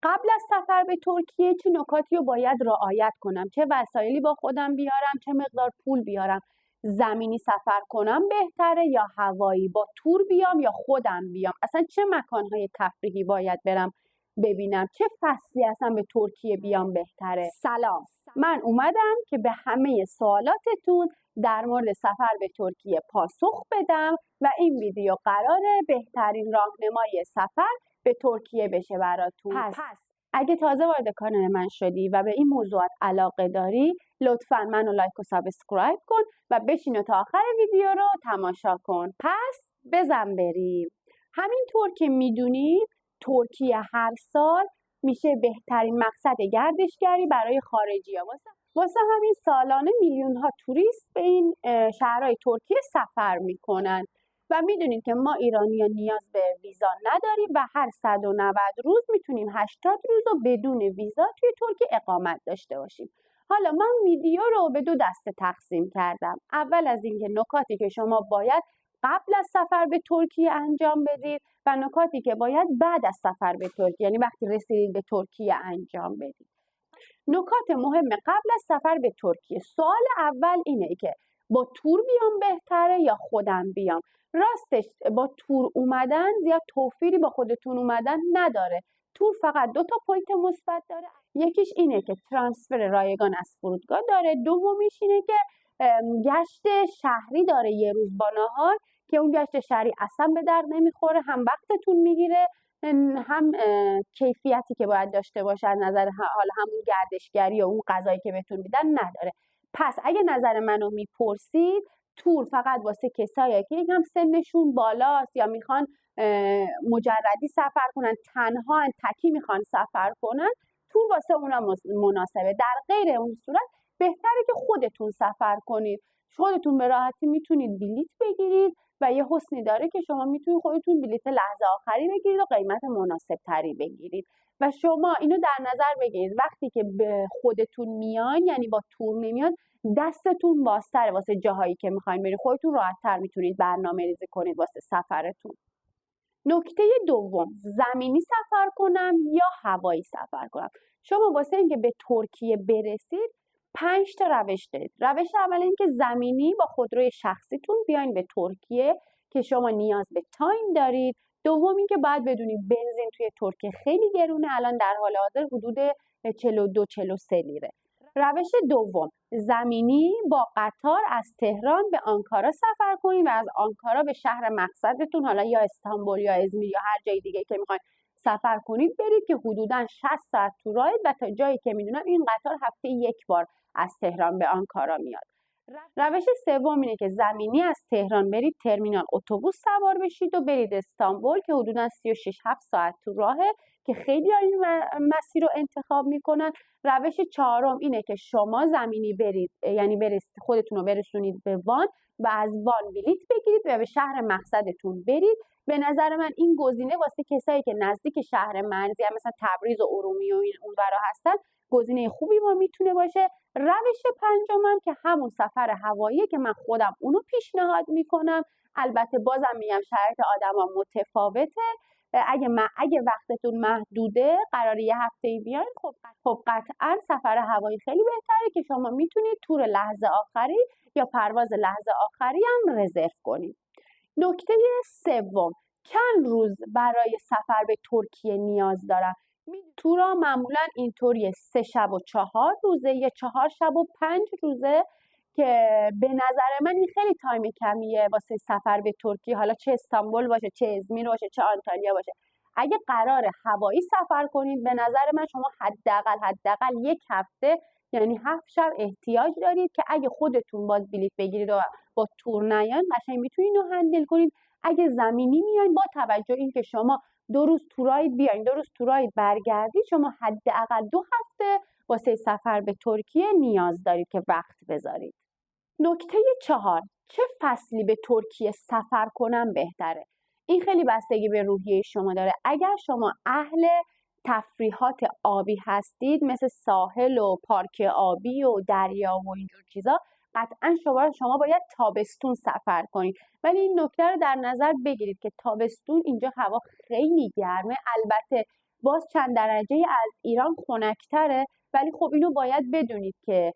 قبل از سفر به ترکیه چه نکاتی رو باید رعایت کنم؟ چه وسایلی با خودم بیارم؟ چه مقدار پول بیارم؟ زمینی سفر کنم بهتره یا هوایی؟ با تور بیام یا خودم بیام؟ اصلا چه مکانهای تفریحی باید برم ببینم؟ چه فصلی اصلا به ترکیه بیام بهتره؟ سلام، من اومدم که به همه سوالاتتون در مورد سفر به ترکیه پاسخ بدم و این ویدیو قراره بهترین راهنمای سفر به ترکیه بشه براتون. پس اگه تازه وارد کانال من شدی و به این موضوعات علاقه داری، لطفاً منو لایک و سابسکرایب کن و بشین و تا آخر ویدیو رو تماشا کن. پس بزن بریم. همینطور که میدونید ترکیه هر سال میشه بهترین مقصد گردشگری برای خارجی‌ها. واسه همین سالانه میلیون‌ها توریست به این شهرهای ترکیه سفر میکنن و میدونید که ما ایرانی‌ها نیاز به ویزا نداریم و هر 190 روز میتونیم 80 روز رو بدون ویزا توی ترکیه اقامت داشته باشیم. حالا من ویدیو رو به 2 دسته تقسیم کردم. اول از اینکه نکاتی که شما باید قبل از سفر به ترکیه انجام بدید و نکاتی که باید بعد از سفر به ترکیه، یعنی وقتی رسیدید به ترکیه انجام بدید. نکات مهم قبل از سفر به ترکیه. سوال اول اینه که با تور بیام بهتره یا خودم بیام؟ راستش با تور اومدن زیاد توفیری با خودتون اومدن نداره. تور فقط 2 تا پوینت مثبت داره. یکیش اینه که ترانسفر رایگان از فرودگاه داره، دومیش اینه که گشت شهری داره یه روز با نهار که اون گشت شهری اصلا به در نمیخوره، هم وقتتون میگیره هم کیفیتی که باید داشته باشه از نظر حالا همون گردشگری و اون غذایی که بهتون میدن نداره. پس اگه نظر منو میپرسید، تور فقط واسه کسایی که یکم سنشون بالاست یا میخوان مجردی سفر کنن، تنها تکی میخوان سفر کنن، تور واسه اونا مناسبه. در غیر اون صورت بهتره که خودتون سفر کنید. خودتون به راحتی میتونید بلیط بگیرید و یه حسنی داره که شما میتونید خودتون بلیط لحظه آخری بگیرید و قیمت مناسب تری بگیرید. و شما اینو در نظر بگیرید وقتی که به خودتون میان، یعنی با تور نمیاد، دستتون بازتره واسه جاهایی که میخواین برید. خودتون راحت‌تر میتونید برنامه‌ریزی کنید واسه سفرتون. نکته دوم، زمینی سفر کنم یا هوایی سفر کنم؟ شما واسه اینکه به ترکیه برسید 5 تا روش دارید. روش اول این که زمینی با خودروی شخصیتون بیاین به ترکیه که شما نیاز به تایم دارید. دوم این که باید بدونید بنزین توی ترکیه خیلی گرونه، الان در حال حاضر حدود 42-43 لیره. روش دوم، زمینی با قطار از تهران به آنکارا سفر کنید و از آنکارا به شهر مقصدتون، حالا یا استانبول یا ازمیر یا هر جای دیگه که میخواین سفر کنید برید که حدوداً 60 ساعت تو راهید و تا جایی که میدونم این قطار هفته 1 بار از تهران به آنکارا میاد. روش سوم اینه که زمینی از تهران برید ترمینال اتوبوس سوار بشید و برید استانبول که حدوداً 36-7 ساعت تو راهه که خیلی این مسیر رو انتخاب میکنن. روش چهارم اینه که شما زمینی برید، یعنی خودتون رو برسونید به وان و از وان بلیط بگیرید و به شهر مقصدتون برید. به نظر من این گزینه واسه کسایی که نزدیک شهر مرزی هم مثلا تبریز و ارومیه و این اونورا هستن گزینه خوبی ما میتونه باشه. روش پنجمم که همون سفر هواییه که من خودم اونو پیشنهاد میکنم. البته بازم میگم شرایط آدما متفاوته. اگه وقتتون محدوده، قراره یه هفته بیاین، خب قطعا سفر هوایی خیلی بهتره که شما میتونید تور لحظه آخری یا پرواز لحظه آخری هم رزرو کنید. نکته سوم، چند روز برای سفر به ترکیه نیاز دارم؟ تورا معمولا اینطوریه 3 شب و 4 روزه یا 4 شب و 5 روزه که به نظر من این خیلی تایم کمیه واسه سفر به ترکیه، حالا چه استانبول باشه، چه ازمیر باشه، چه آنتالیا باشه. اگه قرار هوایی سفر کنید به نظر من شما حداقل 1 هفته یعنی 7 شب احتیاج دارید که اگه خودتون باز بلیط بگیرید و با تور نیاین قشنگ میتونید اینو هندل کنید. اگه زمینی میاین با توجه اینکه شما 2 روز تورای بیاین 2 روز تورای برگردید، شما حداقل 2 هفته واسه سفر به ترکیه نیاز دارید که وقت بذارید. نکته 4، چه فصلی به ترکیه سفر کنم بهتره؟ این خیلی بستگی به روحیه شما داره. اگر شما اهل تفریحات آبی هستید مثل ساحل و پارک آبی و دریا و اینجور چیزا، قطعا شما باید تابستون سفر کنید. ولی این نکته رو در نظر بگیرید که تابستون اینجا هوا خیلی گرمه. البته باز چند درجه از ایران خنک‌تره، ولی خب اینو باید بدونید که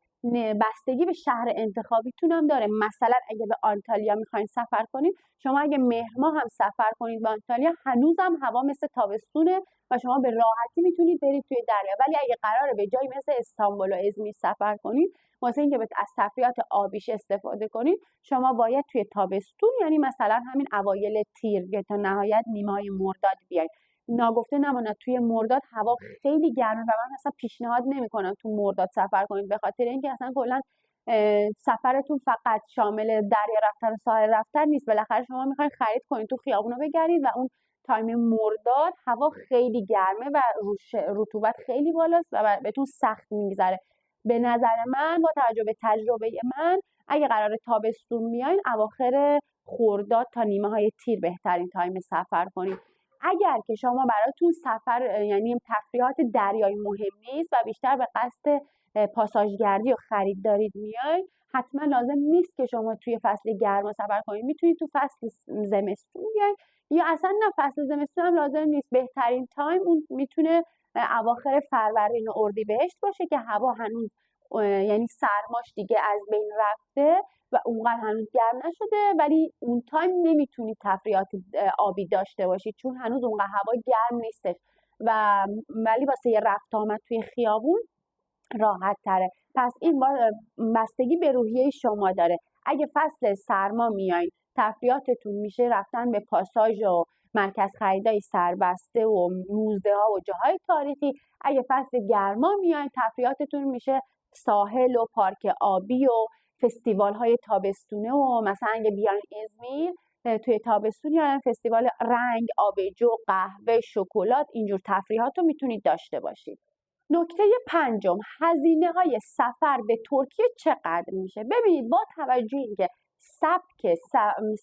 بستگی به شهر انتخابیتون هم داره. مثلا اگه به آنتالیا میخواین سفر کنید، شما اگه مهر ماه هم سفر کنید به آنتالیا، هنوزم هوا مثل تابستونه و شما به راحتی میتونید برید توی دریا. ولی اگه قراره به جایی مثل استانبول و ازمیر سفر کنید، واسه اینکه از تفریحات آبیش استفاده کنید، شما باید توی تابستون، یعنی مثلا همین اوایل تیر یا تا نهایت نیمه‌های مرداد بیاید. ناگفته نماند توی مرداد هوا خیلی گرمه و من اصلا پیشنهاد نمی‌کنم تو مرداد سفر کنید، به خاطر اینکه اصلا کلا سفرتون فقط شامل دریا رفتن و ساحل رفتن نیست. بالاخره شما میخواین خرید کنید، تو خیابونا بگردید و اون تایم مرداد هوا خیلی گرمه و رطوبت خیلی بالاست و بهتون سخت میگذره. به نظر من، با توجه به تجربه من، اگه قرار تابستون میاین، اواخر خرداد تا نیمه های تیر بهترین تایم سفر کنید. اگر که شما براتون سفر یعنی تفریحات دریایی مهم نیست و بیشتر به قصد پاساژگردی و خرید دارید میاید، حتما لازم نیست که شما توی فصل گرما سفر کنید. میتونید تو فصل زمستون بیاید، یا اصلا نه، فصل زمستون هم لازم نیست. بهترین تایم اون میتونه اواخر فروردین و اردیبهشت باشه که هوا هنوز یعنی سرماش دیگه از بین رفته و اونقدر هنوز گرم نشده، ولی اون تایم نمیتونید تفریحات آبی داشته باشید چون هنوز اونقدر هوا گرم نیستش ولی واسه یه رفت آمد توی خیابون راحت تره. پس این بستگی به روحیه شما داره. اگه فصل سرما میایین، تفریحاتتون میشه رفتن به پاساژ و مرکز خریدای سربسته و موزه ها و جاهای تاریخی. اگه فصل گرما میایین، تفریحاتتون میشه ساحل و پارک آبی و فستیوال های تابستونه و مثلا اگه بیاین ازمیر توی تابستون یا فستیوال رنگ، آبجو، قهوه، شکلات، اینجور تفریحات رو میتونید داشته باشید. نکته پنجم، هزینه های سفر به ترکیه چقدر میشه؟ ببینید، با توجه اینکه سبک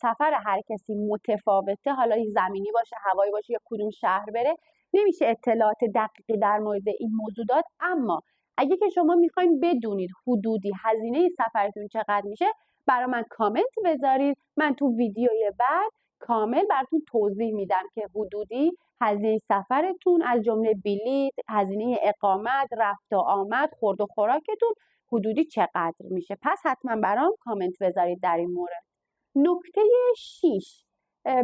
سفر هر کسی متفاوته، حالا زمینی باشه، هوایی باشه یا کدوم شهر بره، نمیشه اطلاعات دقیقی در مورد این موضوع داد. اما اگه که شما میخواین بدونید حدودی هزینه سفرتون چقدر میشه، برای من کامنت بذارید، من تو ویدیوی بعد کامل براتون توضیح میدم که حدودی هزینه سفرتون از جمله بلیط، هزینه اقامت، رفت و آمد، خورد و خوراکتون حدودی چقدر میشه. پس حتما برام کامنت بذارید در این مورد. نکته 6،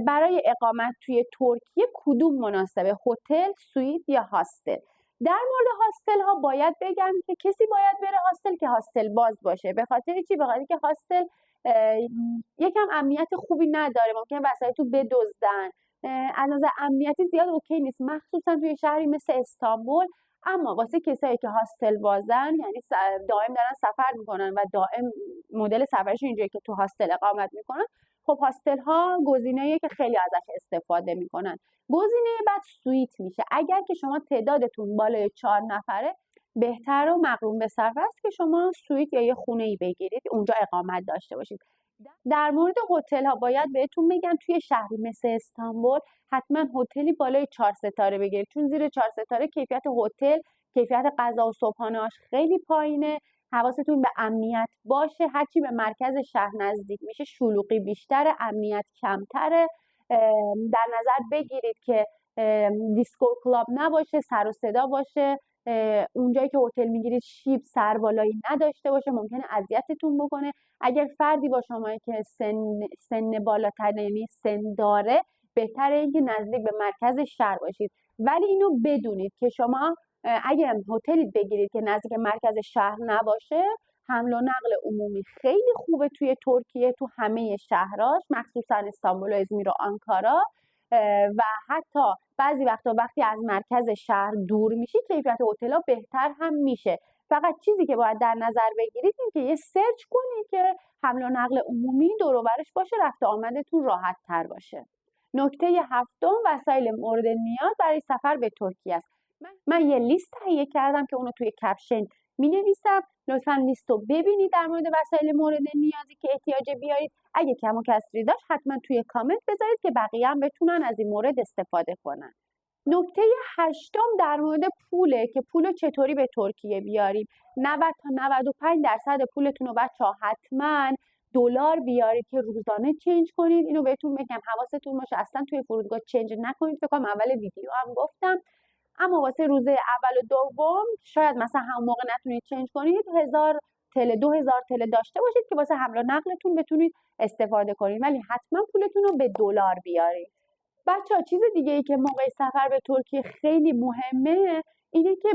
برای اقامت توی ترکیه کدوم مناسبه؟ هتل، سویت یا هاستل؟ در مورد هاستل ها باید بگم که کسی باید بره هاستل که هاستل باز باشه. به خاطر چی؟ به خاطر که هاستل یکم امنیت خوبی نداره، ممکنه وسایلتو بدزدن، از نظر امنیتی زیاد اوکی نیست، مخصوصا توی شهری مثل استانبول. اما واسه کسایی که هاستل بازن، یعنی دائم دارن سفر میکنن و دائم مدل سفرشون اینجوریه که تو هاستل اقامت میکنن، خب هاستل ها گزینه‌ایه که خیلی ازش استفاده میکنن. گزینه بعد سویت میشه. اگر که شما تعدادتون بالای 4 نفره، بهتر و مقرون به صرفه است که شما سویت یا یه خونه‌ای بگیرید، اونجا اقامت داشته باشید. در مورد هتل ها باید بهتون بگم توی شهری مثل استانبول حتما هتلی بالای 4 ستاره بگیرید، چون زیر 4 ستاره کیفیت هتل، کیفیت غذا و صبحانه‌اش خیلی پایینه. حواستون به امنیت باشه، هرچی به مرکز شهر نزدیک میشه شلوغی بیشتره، امنیت کمتره. در نظر بگیرید که دیسکو کلاب نباشه، سر و صدا باشه. اونجایی که هتل میگیرید شیب سربالایی نداشته باشه، ممکنه اذیتتون بکنه. اگر فردی با شما که سن بالاتر، یعنی سن داره، بهتره اینکه نزدیک به مرکز شهر باشید. ولی اینو بدونید که شما اگه هتلی بگیرید که نزدیک مرکز شهر نباشه، حمل و نقل عمومی خیلی خوبه توی ترکیه، تو همه شهراش، مخصوصا استانبول و ازمیر و آنکارا. و حتی بعضی وقتی از مرکز شهر دور میشی، کیفیت هتل‌ها بهتر هم میشه. فقط چیزی که باید در نظر بگیرید این که یه سرچ کنید که حمل و نقل عمومی دور و برش باشه، رفت آمدتون راحت تر باشه. نکته 7، وسایل مورد نیاز برای سفر به ترکیه است. من یه لیست تهیه کردم که اونو توی کپشن می‌نویسم. لطفاً لیست رو ببینید در مورد وسایل مورد نیازی که احتیاج بیارید. اگه کم و کسری داشت حتما توی کامنت بذارید که بقیه هم بتونن از این مورد استفاده کنن. نکته 8 در مورد پوله که پولو چطوری به ترکیه بیاریم. 90 تا 95% پولتون رو بچه‌ها حتما دلار بیارید که روزانه چنج کنید. اینو بهتون بگم، حواستون باشه اصلا توی فرودگاه چنج نکنید. فکر کنم اول ویدیو هم گفتم. اما واسه روزه اول و دوم شاید مثلا همون موقع نتونید چنج کنید 1000 تله 2000 تله داشته باشید که واسه حمل و نقلتون بتونید استفاده کنید، ولی حتما پولتون رو به دلار بیارید. بچه‌ها چیز دیگه ای که موقع سفر به ترکیه خیلی مهمه اینه که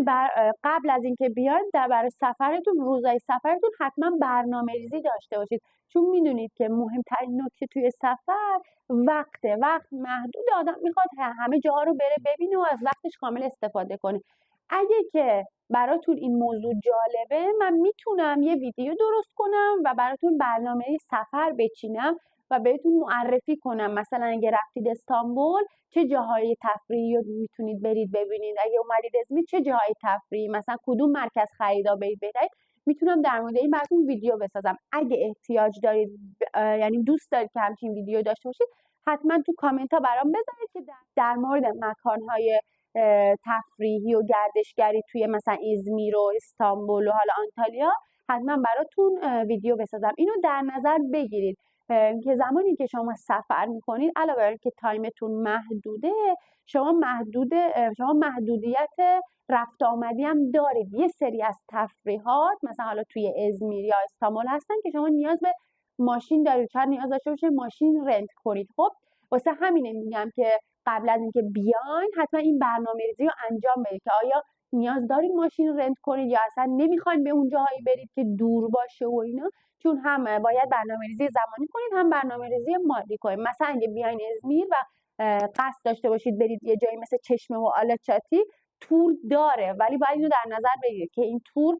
قبل از اینکه بیاید برای سفرتون، روزای سفرتون حتما برنامه‌ریزی داشته باشید، چون میدونید که مهمترین نکته توی سفر وقت محدود، آدم میخواد همه جاها رو بره ببینه و از وقتش کامل استفاده کنه. اگه که براتون این موضوع جالبه، من میتونم یه ویدیو درست کنم و براتون برنامه سفر بچینم و بهتون معرفی کنم مثلا اگه رفتید استانبول چه جاهای تفریحی رو میتونید برید ببینید، اگه اومدید ازمیر چه جاهای تفریحی، مثلا کدوم مرکز خریدا برید بهترین، میتونم در مورد این براتون ویدیو بسازم. اگه احتیاج دارید یعنی دوست دارید که همچین ویدیو داشته باشید، حتما تو کامنت ها برام بذارید که در مورد مکانهای تفریحی و گردشگری توی مثلا ازمیر و استانبول و حالا آنتالیا حتما براتون ویدیو بسازم. اینو در نظر بگیرید که زمانی که شما سفر میکنید علاوه بر اینکه تایمتون محدوده، شما محدودیت رفت آمدی هم دارید. یه سری از تفریحات مثلا حالا توی ازمیر یا استانبول هستن که شما نیاز به ماشین دارید، چند نیاز داشته باشید ماشین رنت کنید. خب واسه همینه میگم که قبل از اینکه بیاین حتما این برنامه‌ریزی رو انجام بدید که آیا نیاز دارید ماشین رنت کنید یا اصلا نمیخواین به اون جاهایی برید که دور باشه و اینا، چون هم باید برنامه‌ریزی زمانی کنید هم برنامه‌ریزی مالی کنید. مثلا اگه بیاین ازمیر و قصد داشته باشید برید یه جایی مثل چشمه و آلاچاتی، تور داره، ولی باید اینو در نظر بگیرید که این تور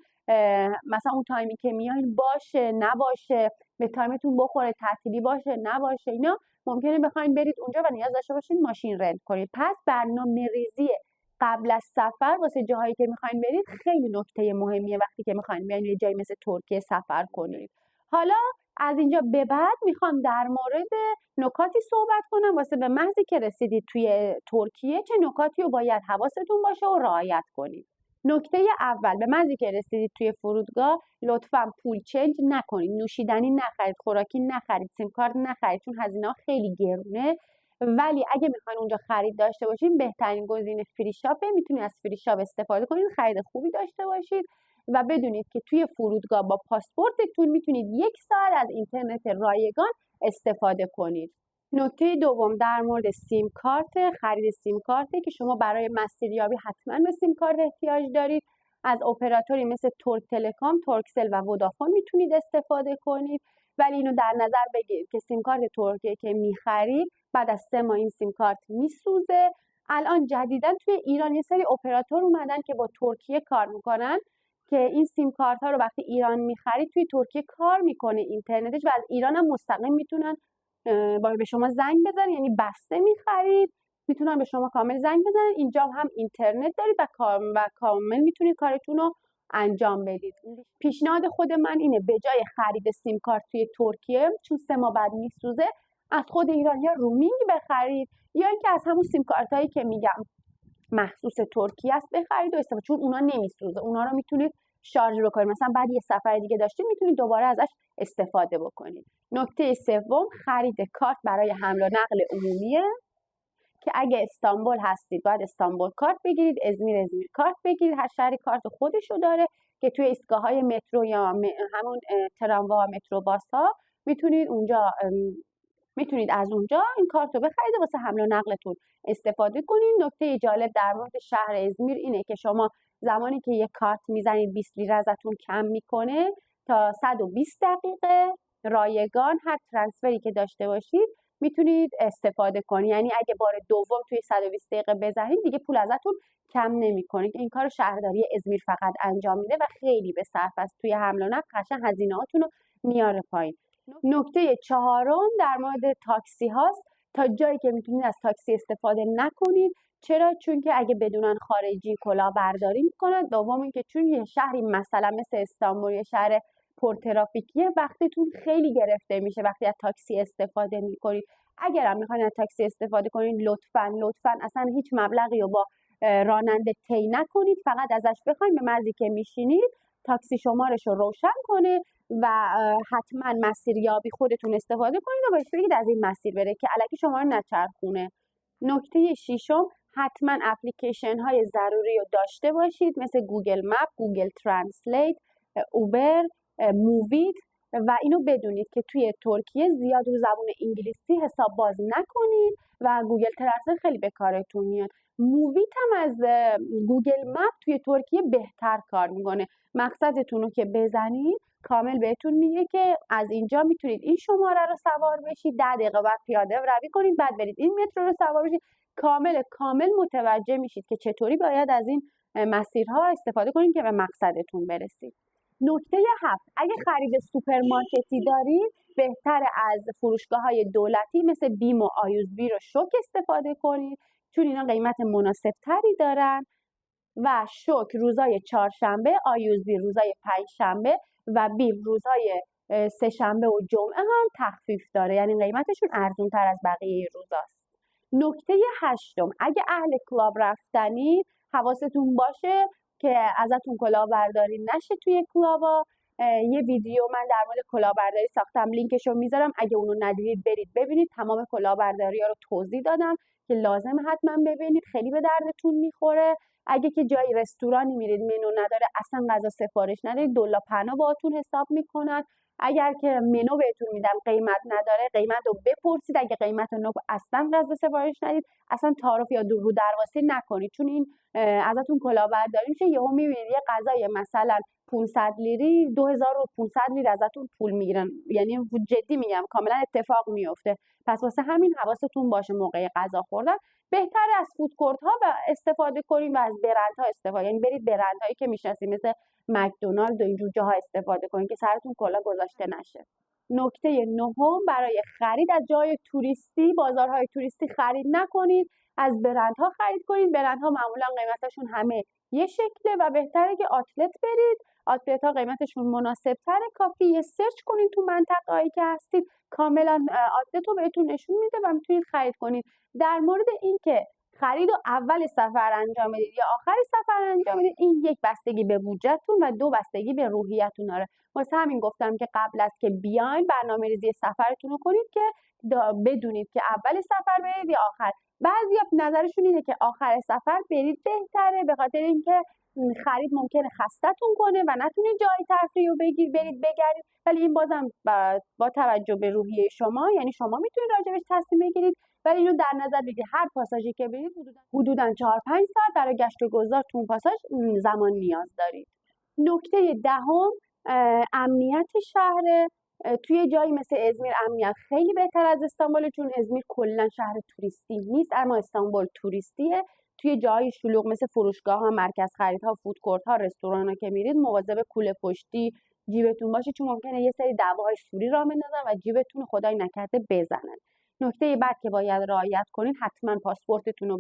مثلا اون تایمی که میاین باشه نباشه، به تایمتون بخوره، تعطیلی باشه نباشه، اینا ممکنه بخواید برید اونجا و نیاز داشته باشید ماشین رنت کنید. پس برنامه‌ریزی قبل از سفر واسه جاهایی که میخواین برید خیلی نکته مهمیه وقتی که میخواین بیاین یه جایی مثل ترکیه سفر کنید. حالا از اینجا به بعد میخوام در مورد نکاتی صحبت کنم واسه به محضی که رسیدید توی ترکیه چه نکاتی رو باید حواستون باشه و رعایت کنید. نکته اول، به محضی که رسیدید توی فرودگاه لطفاً پول چنج نکنید، نوشیدنی نخرید، خوراکی نخرید، سیم کارت نخرید، چون هزینه‌ها خیلی گرونه. ولی اگه میخواین اونجا خرید داشته باشین بهترین گزینه فری شاپه، میتونید از فری شاپ استفاده کنید، خرید خوبی داشته باشید و بدونید که توی فرودگاه با پاسپورتتون میتونید 1 ساعت از اینترنت رایگان استفاده کنید. نکته دوم در مورد سیم کارت، خرید سیم کارته که شما برای مسیریابی حتما به سیم کارت احتیاج دارید. از اپراتوری مثل ترک تلکام، ترکسل و ودافون میتونید استفاده کنید، ولی اینو در نظر بگیرید که سیم کارت ترکیه که میخرید بعد از 3 ماه این سیم کارت میسوزه. الان جدیدا توی ایران یه سری اپراتور اومدن که با ترکیه کار میکنن که این سیم کارت ها رو وقتی ایران میخرید توی ترکیه کار میکنه اینترنتش و از ایران هم مستقیم میتونن به شما زنگ بزنن، یعنی بسته میخرید میتونن به شما کامل زنگ بزنن، اینجا هم اینترنت دارید و کامل میتونید کارتون رو انجام بدید. پیشنهاد خود من اینه به جای خرید سیم کارت توی ترکیه چون 3 ماه بعد میسوزه، از خود ایران یا رومینگ بخرید یا اینکه از همون سیم کارت هایی که میگم مخصوص ترکیه است بخرید و استفاده، چون اونا نمیسوزه، اونا رو میتونید شارژ بکنید، مثلا بعد یه سفر دیگه داشتید میتونید دوباره ازش استفاده بکنید. نکته سوم خرید کارت برای حمل و نقل عمومیه که اگه استانبول هستید باید استانبول کارت بگیرید، ازمیر کارت بگیرید، هر شهری کارت خودشو داره که توی ایستگاه‌های مترو یا همون تراموا و مترو باس ها میتونید از اونجا این کارت رو بخرید و واسه حمل و نقلتون استفاده کنید. نکته جالب در مورد شهر ازمیر اینه که شما زمانی که یک کارت میزنید 20 لیره ازتون کم میکنه تا 120 دقیقه رایگان هر ترانسفری که داشته باشید میتونید استفاده کنید، یعنی اگه بار دوم توی 120 دقیقه بزنید دیگه پول ازتون کم نمیکنه. این کارو شهرداری ازمیر فقط انجام میده و خیلی به صرف است، توی حمل و نقل قشنگ هزینه‌هاتون رو میاره پایین. نکته چهارم در مورد تاکسی هاست، تا جایی که میتونید از تاکسی استفاده نکنید. چرا؟ چون که اگه بدونن خارجی کلاهبرداری میکنن، دوم اینکه چون یه شهری مثلا مثل استانبول یه شهر پرترافیکیه وقتتون خیلی گرفته میشه وقتی از تاکسی استفاده میکنید. اگر هم میخواین از تاکسی استفاده کنید لطفاً اصلا هیچ مبلغی رو با راننده طی نکنید، فقط ازش بخواید به محضی که میشینید تاکسی شمارش رو روشن کنه و حتما مسیریابی خودتون استفاده کنید و بهش بگید از این مسیر بره که الکی شما رو نچرخونه. نکته ششم حتما اپلیکیشن های ضروری رو داشته باشید مثل گوگل مپ، گوگل ترنسلیت، اوبر، موویت و اینو بدونید که توی ترکیه زیاد رو زبان انگلیسی حساب باز نکنید و گوگل ترنسلیت خیلی به کارتون میاد. موویت هم از گوگل مپ توی ترکیه بهتر کار میکنه. مقصدتون رو که بزنید کامل بهتون میگه که از اینجا میتونید این شماره رو سوار بشید، 10 دقیقه بعد پیاده روی کنید، بعد برید این مترو رو سوار بشید. کامل متوجه میشید که چطوری باید از این مسیرها استفاده کنید که به مقصدتون برسید. نکته 7، اگه خرید سوپرمارکتی دارید بهتر از فروشگاه‌های دولتی مثل بیم و آیوزبی رو شوک استفاده کنید، چون اینا قیمت مناسب تری دارن و شوک روزای چهارشنبه، آیوزبی روزای پنجشنبه و بیم روزای سه‌شنبه و جمعه هم تخفیف داره، یعنی قیمتشون ارزون تر از بقیه روزاست. نکته 8، اگه اهل کلاب رفتنی حواستون باشه که ازتون کلاهبرداری نشه توی کلابا. یه ویدیو من در مورد کلاهبرداری ساختم، لینکشو میذارم، اگه اونو ندیدید برید ببینید. تمام کلاهبرداری‌ها رو توضیح دادم که لازم حتما ببینید، خیلی به دردتون میخوره. اگه که جایی رستورانی میرید منو نداره، اصلا غذا سفارش ندارید، دلا پنا باهاتون حساب میکنن. اگر که منو بهتون میدم قیمت نداره، قیمت رو بپرسید. اگه قیمت رو اصلا غذا سفارش ندید، اصلا تعارف یا رو درواسی نکنید، چون این ازتون کلاهبرداری میشه. یهو میبینید یه غذای مثلا 500 لیری 2500 لیر ازتون پول میگیرن، یعنی جدی میگم کاملا اتفاق میفته. پس واسه همین حواستون باشه موقع غذا خوردن. بهتر از فودکورت ها استفاده کنید و از برندها استفاده، یعنی برید برندهایی که میشناسید مثل مکدونالد و اینجور جاها استفاده کنید که سرتون کلا گذاشته نشه. نکته 9، برای خرید از جای توریستی، بازارهای توریستی خرید نکنید، از برندها خرید کنید. برندها معمولا قیمتشون همه یه شکله و بهتره که آتلت برید. آتلت ها قیمتشون مناسب تره، کافی یه سرچ کنید تو منطقه‌ای که هستید، کاملا آتلت رو بهتون نشون میده و میتونید خرید کنید. در مورد اینکه خرید و اول سفر انجام بدید یا آخر سفر انجام بدید، این یک بستگی به بودجهتون و 2 بستگی به روحیتون داره. واسه همین گفتم که قبل از که بیاین برنامه‌ریزی سفرتون رو کنید که بدونید که اول سفر برید یا آخر. بعضیا نظرشون اینه که آخر سفر برید بهتره، به خاطر اینکه خرید ممکنه خستتون کنه و نتونید جای تفریح رو برید بگردید. ولی این بازم با توجه به روحیه شما، یعنی شما میتونید راجبش تصمیم بگیرید. ولی اینو در نظر بگیرید هر پاساژی که برید حدوداً 4-5 ساعت برای گشت و گذار تو اون پاساژ زمان نیاز دارید. نکته 10، امنیت شهر. توی جایی مثل ازمیر امنیت خیلی بهتر از استانبول، چون ازمیر کلا شهر توریستی نیست، اما استانبول توریستیه. توی جایی شلوغ مثل فروشگاه ها، مرکز خریدها، فودکورت ها، رستوران ها که میرید مواظب کوله پشتی جیبتون باشید، چون ممکنه یه سری دعواهای سوری راه بندازن و جیبتون خدای نکرده بزنن. نکته بعد که باید رعایت کنید، حتما پاسپورتتون رو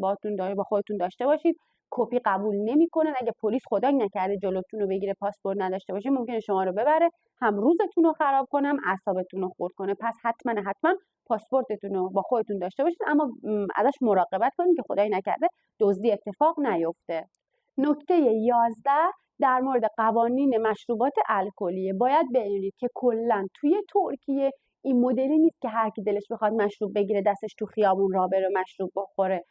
با خودتون داشته باشید. کپی قبول نمیکنن. اگه پلیس خدای نکرده جلوتون رو بگیره پاسپورت نداشته باشه، ممکنه شما رو ببره، هم روزتون رو خراب کنه، هم اعصابتون رو خورد کنه. پس حتما پاسپورتتون رو با خودتون داشته باشید، اما ازش مراقبت کنید که خدای نکرده دزدی اتفاق نیفته. نکته 11، در مورد قوانین مشروبات الکلی باید بدونید که کلا توی ترکیه این مدلی نیست که هر کی دلش بخواد مشروب بگیره دستش تو خیابون راه بره مشروب بخوره.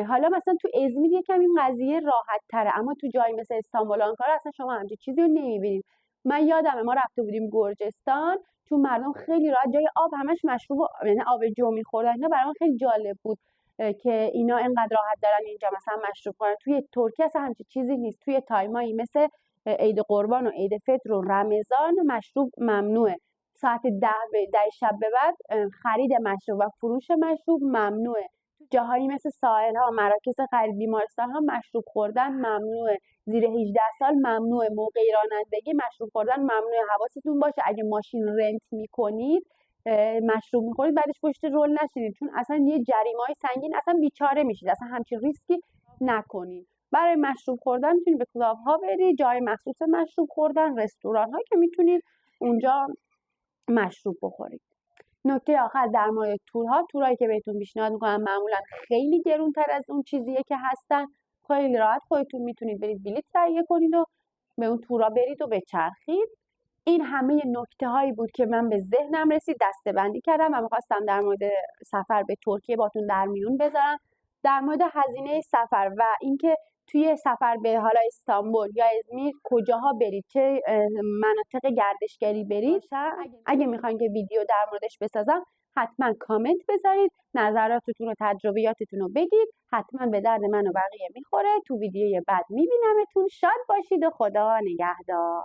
حالا مثلا تو ازمیر یکم این قضیه راحت تره، اما تو جایی مثل استانبول و آنکارا اصلا شما همچین چیزی رو نمیبینید. من یادمه ما رفته بودیم گرجستان، چون مردم خیلی راحت جای آب همش مشروب، یعنی آب جو می‌خوردن. اینا برام خیلی جالب بود که اینا اینقدر راحت دارن اینجا مثلا مشروب خورن. توی ترکیه اصلا همچین چیزی نیست. توی تایمایی مثل عید قربان و عید فطر و رمضان مشروب ممنوعه. ساعت 10 شب به بعد خرید مشروب و فروش مشروب ممنوعه. جاهایی مثل ساحل ها، مراکز خرید، بیمارستان ها مشروب خوردن ممنوعه. زیر 18 سال ممنوعه. موقع رانندگی مشروب خوردن ممنوعه. حواستون باشه اگه ماشین رنت میکنید مشروب میخورید بعدش پشت رول نشینید، چون اصلا یه جریمه‌های سنگین، اصلا بیچاره میشید. اصلا همچین ریسکی نکنید. برای مشروب خوردن میتونید به کلاب ها برید، جای مخصوص مشروب خوردن، رستوران ها که میتونید اونجا مشروب بخورید. نکته آخر در مورد تورهایی که بهتون پیشنهاد میکنم معمولا خیلی گرونتر از اون چیزیه که هستن. خیلی راحت خودتون میتونید برید بلیط تهیه کنید و به اون تورا برید و بچرخید. این همه نکته هایی بود که من به ذهنم رسید، دسته بندی کردم و میخواستم در مورد سفر به ترکیه باتون در میون بذارم. در مورد هزینه سفر و اینکه توی سفر به حالا استانبول یا ازمیر کجاها برید، چه مناطق گردشگری برید، اگه میخواین که ویدیو در موردش بسازم حتما کامنت بذارید، نظراتتون و تجربیاتتون رو بگید، حتما به درد من و بقیه میخوره. تو ویدیوی بعد میبینمتون. شاد باشید و خدا نگهدار.